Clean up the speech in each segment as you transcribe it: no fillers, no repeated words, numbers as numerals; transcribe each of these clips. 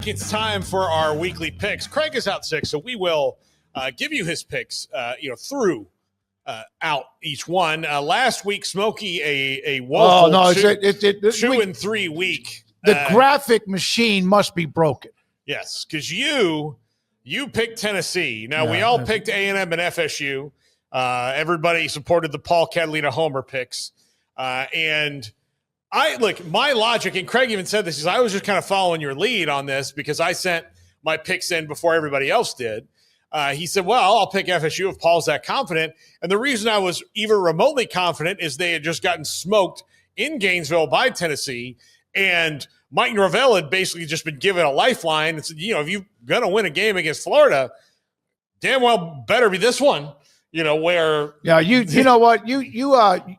It's time for our weekly picks. Craig is out sick, so we will give you his picks, through out each one. Last week, Smokey, a woeful 2-3 week. The graphic machine must be broken. Yes, because you picked Tennessee. Now, we all picked A&M and FSU. Everybody supported the Paul Catalina homer picks. And my logic, and Craig even said this, is I was just kind of following your lead on this because I sent my picks in before everybody else did. He said, well, I'll pick FSU if Paul's that confident. And the reason I was even remotely confident is they had just gotten smoked in Gainesville by Tennessee. And Mike Norvell had basically just been given a lifeline and said, if you're going to win a game against Florida, damn well better be this one, where. Yeah, you know what? You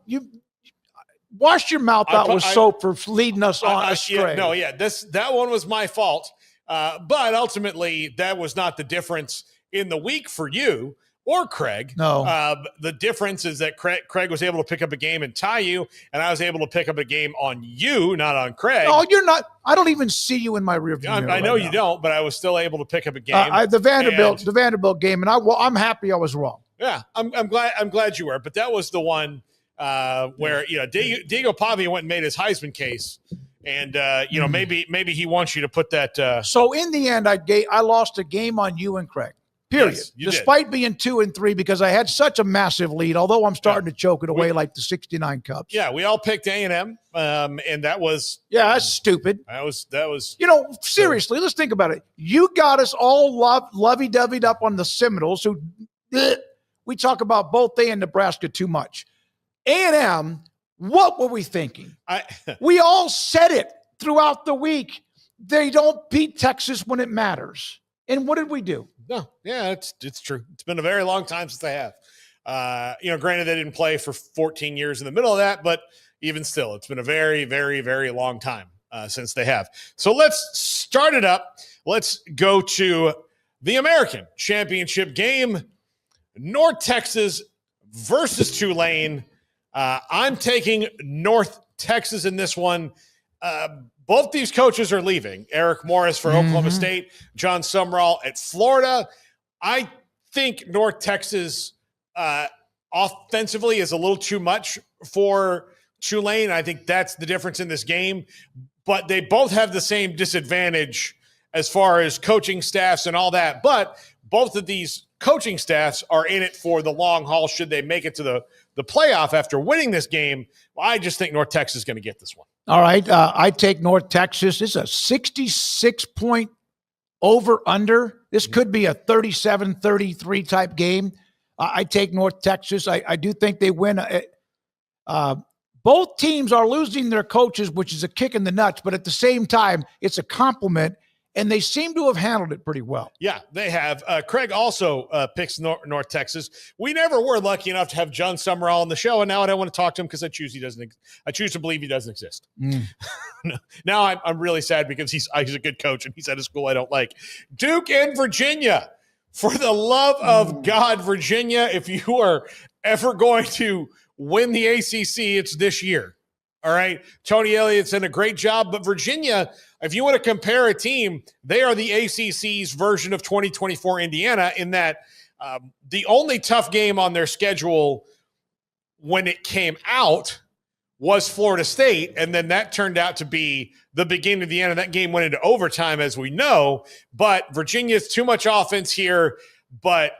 washed your mouth out with soap for leading us on astray. That one was my fault. But ultimately, that was not the difference in the week for you or Craig. No. The difference is that Craig was able to pick up a game and tie you, and I was able to pick up a game on you, not on Craig. No, you're not. I don't even see you in my rearview mirror. I know you don't, but I was still able to pick up a game. The Vanderbilt game, and I'm happy I was wrong. Yeah, I'm glad you were, but that was the one where Diego Pavia went and made his Heisman case, and maybe he wants you to put that. So in the end, I lost a game on you and Craig. Period. Yes, despite being 2-3, because I had such a massive lead, although I'm starting to choke it away like the 69 Cubs. Yeah, we all picked A&M, and that was that's stupid. That was seriously, let's think about it. You got us all lovey-doveyed up on the Seminoles, who we talk about both they and Nebraska too much. A&M, what were we thinking? We all said it throughout the week. They don't beat Texas when it matters. And what did we do? No, yeah, it's true. It's been a very long time since they have. Granted, they didn't play for 14 years in the middle of that, but even still, it's been a very, very, very long time since they have. So let's start it up. Let's go to the American Championship game. North Texas versus Tulane. I'm taking North Texas in this one. Both these coaches are leaving. Eric Morris for Oklahoma State, John Sumrall at Florida. I think North Texas offensively is a little too much for Tulane. I think that's the difference in this game. But they both have the same disadvantage as far as coaching staffs and all that. But both of these coaching staffs are in it for the long haul should they make it to the playoff after winning this game. Well, I just think North Texas is going to get this one. All right. I take North Texas. It's a 66-point over-under. This could be a 37-33 type game. I take North Texas. I do think they win. Both teams are losing their coaches, which is a kick in the nuts, but at the same time, it's a compliment. And they seem to have handled it pretty well. Yeah, they have. Craig also picks North Texas. We never were lucky enough to have John Sumrall on the show, and now I don't want to talk to him because I choose to believe he doesn't exist. Now I'm really sad because he's a good coach and he's at a school I don't like. Duke and Virginia. For the love of God, Virginia, if you are ever going to win the ACC, it's this year. All right. Tony Elliott's done a great job, but Virginia, if you want to compare a team, they are the ACC's version of 2024 Indiana in that the only tough game on their schedule when it came out was Florida State, and then that turned out to be the beginning of the end, and that game went into overtime, as we know. But Virginia's too much offense here, but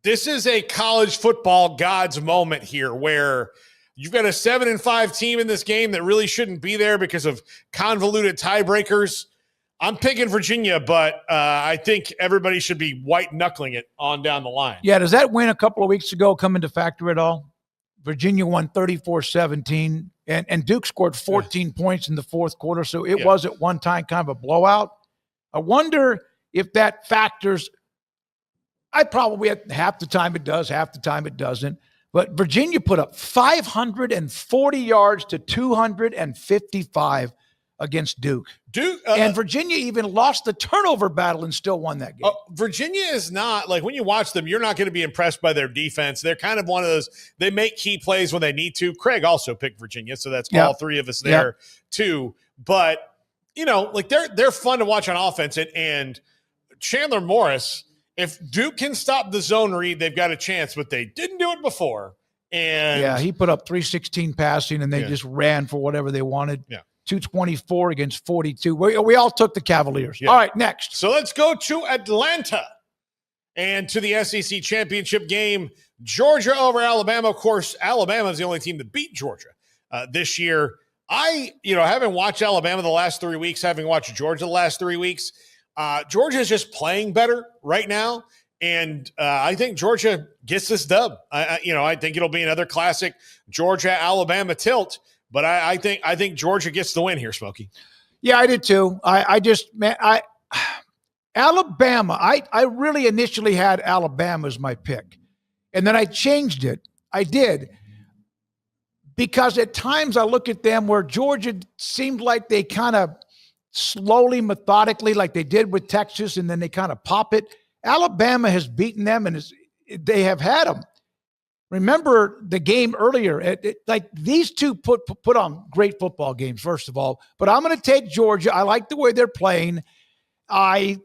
this is a college football God's moment here where you've got a 7-5 team in this game that really shouldn't be there because of convoluted tiebreakers. I'm picking Virginia, but I think everybody should be white-knuckling it on down the line. Yeah, does that win a couple of weeks ago come into factor at all? Virginia won 34-17, and Duke scored 14 points in the fourth quarter, so it was at one time kind of a blowout. I wonder if that factors – I probably at half the time it does, half the time it doesn't. But Virginia put up 540 yards to 255 against Duke. And Virginia even lost the turnover battle and still won that game. Virginia is not, like when you watch them, you're not going to be impressed by their defense. They're kind of one of those, they make key plays when they need to. Craig also picked Virginia, so that's all three of us there too. But like they're fun to watch on offense. And Chandler Morris, if Duke can stop the zone read, they've got a chance, but they didn't do it before. And yeah, he put up 316 passing, and they just ran for whatever they wanted. Yeah. 224 against 42. We all took the Cavaliers. Yeah. All right, next. So let's go to Atlanta and to the SEC championship game. Georgia over Alabama. Of course, Alabama is the only team that beat Georgia this year. Having watched Alabama the last 3 weeks, having watched Georgia the last 3 weeks, Georgia is just playing better right now. And I think Georgia gets this dub. I think it'll be another classic Georgia-Alabama tilt. But I think Georgia gets the win here, Smokey. Yeah, I did too. Alabama, I really initially had Alabama as my pick. And then I changed it. I did. Because at times I look at them where Georgia seemed like they kind of slowly, methodically, like they did with Texas, and then they kind of pop it. Alabama has beaten them, and they have had them. Remember the game earlier. Like these two put on great football games, first of all. But I'm going to take Georgia. I like the way they're playing. I'm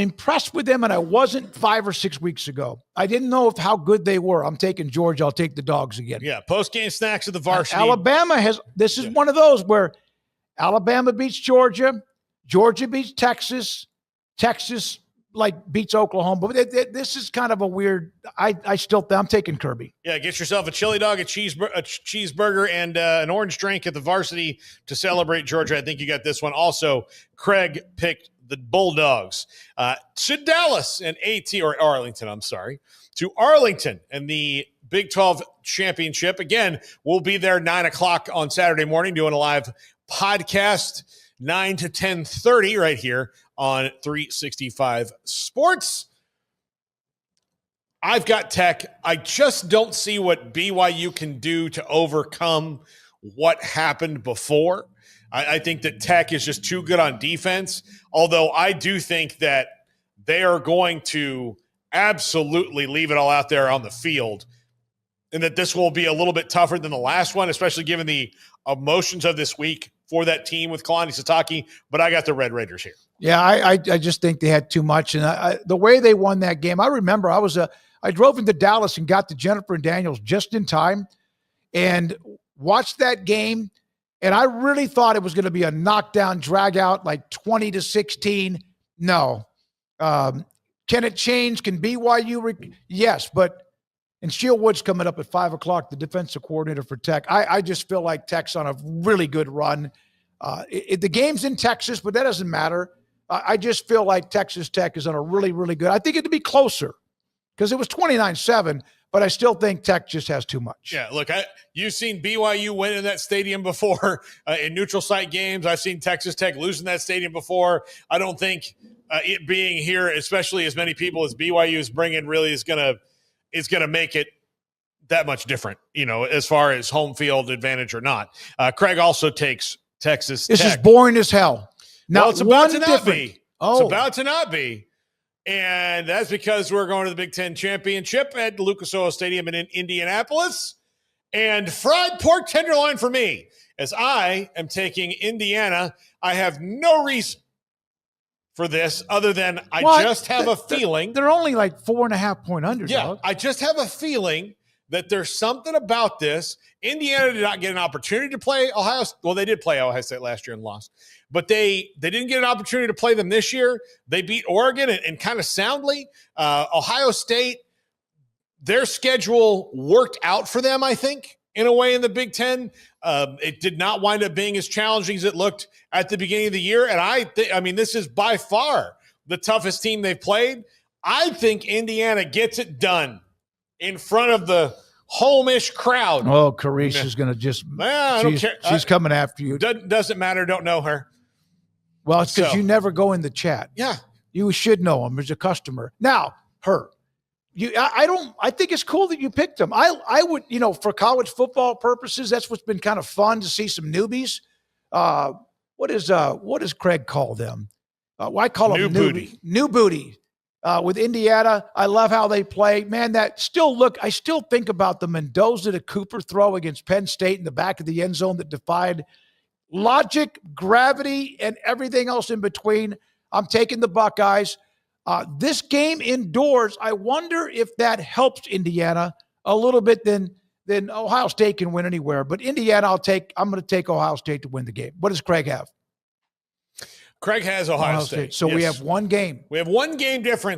impressed with them, and I wasn't 5 or 6 weeks ago. I didn't know how good they were. I'm taking Georgia. I'll take the dogs again. Yeah, post-game snacks at the varsity. Alabama this is one of those where Alabama beats Georgia, Georgia beats Texas, Texas beats Oklahoma. But this is kind of a weird. I'm taking Kirby. Yeah, get yourself a chili dog, a cheeseburger, and an orange drink at the varsity to celebrate Georgia. I think you got this one. Also, Craig picked the Bulldogs to Dallas and Arlington. I'm sorry, to Arlington and the Big 12 championship. Again, we'll be there 9:00 on Saturday morning doing a live podcast 9 to 10:30 right here on 365 Sports. I've got Tech. I just don't see what BYU can do to overcome what happened before. I think that Tech is just too good on defense, although I do think that they are going to absolutely leave it all out there on the field, and that this will be a little bit tougher than the last one, especially given the emotions of this week for that team with Kalani Sitake. But I got the Red Raiders here. Yeah, I just think they had too much. And the way they won that game, I remember I drove into Dallas and got to Jennifer and Daniels just in time and watched that game. And I really thought it was going to be a knockdown, drag out, like 20-16. No. Can it change? Can BYU? Yes, but and Shieldwood's coming up at 5:00, the defensive coordinator for Tech. I just feel like Tech's on a really good run. The game's in Texas, but that doesn't matter. I just feel like Texas Tech is on a really, really good. I think it'd be closer because it was 29-7. But I still think Tech just has too much. Yeah, look, you've seen BYU win in that stadium before in neutral site games. I've seen Texas Tech lose in that stadium before. I don't think it being here, especially as many people as BYU is bringing, really is gonna make it that much different, as far as home field advantage or not. Craig also takes Texas Tech. This is boring as hell. Now it's about to not be. Oh. It's about to not be. And that's because we're going to the Big Ten Championship at Lucas Oil Stadium in Indianapolis. And fried pork tenderloin for me, as I am taking Indiana. I have no reason for this other than I just have a feeling. They're only like 4.5-point underdog. Yeah, I just have a feeling that there's something about this. Indiana did not get an opportunity to play Ohio. Well, they did play Ohio State last year and lost. But they didn't get an opportunity to play them this year. They beat Oregon and kind of soundly. Ohio State, their schedule worked out for them, I think, in a way in the Big Ten. It did not wind up being as challenging as it looked at the beginning of the year. And I mean, this is by far the toughest team they've played. I think Indiana gets it done in front of the home-ish crowd. Oh, Carice is going to just I don't care. She's coming after you. Doesn't matter. Don't know her. Well, it's because you never go in the chat. Yeah. You should know him as a customer. Now, her. I think it's cool that you picked him. I would, for college football purposes, that's what's been kind of fun to see some newbies. What does Craig call them? I call them new booty. With Indiana, I love how they play. Man, I still think about the Mendoza to Cooper throw against Penn State in the back of the end zone that defied logic, gravity, and everything else in between, I'm taking the Buckeyes. This game indoors, I wonder if that helps Indiana a little bit than Ohio State can win anywhere. But Indiana, I'm going to take Ohio State to win the game. What does Craig have? Craig has Ohio State. So we have one game. We have one game difference.